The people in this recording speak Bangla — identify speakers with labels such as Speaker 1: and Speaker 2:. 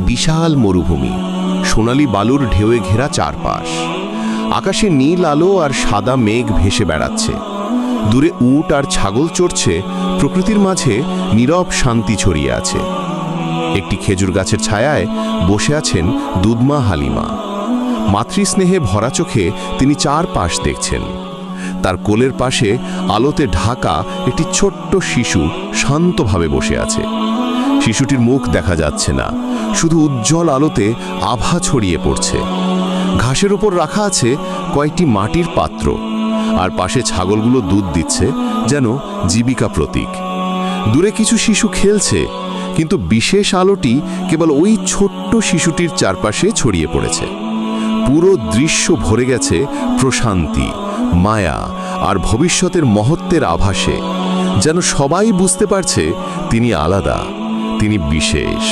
Speaker 1: বিশাল মরুভূমি, সোনালি বালুর ঢেউয়ে ঘেরা চারপাশ। আকাশে নীল আলো আর সাদা মেঘ ভেসে বেড়াচ্ছে। দূরে উট আর ছাগল চড়ছে, প্রকৃতির মাঝে নীরব শান্তি ছড়িয়ে আছে। একটি খেজুর গাছের ছায়ায় বসে আছেন দুধমা হালিমা। মাতৃস্নেহে ভরা চোখে তিনি চারপাশ দেখছেন। তার কোলের পাশে আলোতে ঢাকা একটি ছোট্ট শিশু শান্তভাবে বসে আছে। শিশুটির মুখ দেখা যাচ্ছে না, শুধু উজ্জ্বল আলোতে আভা ছড়িয়ে পড়ছে। ঘাসের উপর রাখা আছে কয়েকটি মাটির পাত্র, আর পাশে ছাগলগুলো দুধ দিচ্ছে, যেন জীবিকা প্রতীক। দূরে কিছু শিশু খেলছে, কিন্তু বিশেষ আলোটি কেবল ওই ছোট্ট শিশুটির চারপাশে ছড়িয়ে পড়েছে। পুরো দৃশ্য ভরে গেছে প্রশান্তি, মায়া আর ভবিষ্যতের মহত্বের আভাসে, যেন সবাই বুঝতে পারছে তিনি আলাদা, তিনি বিশেষ।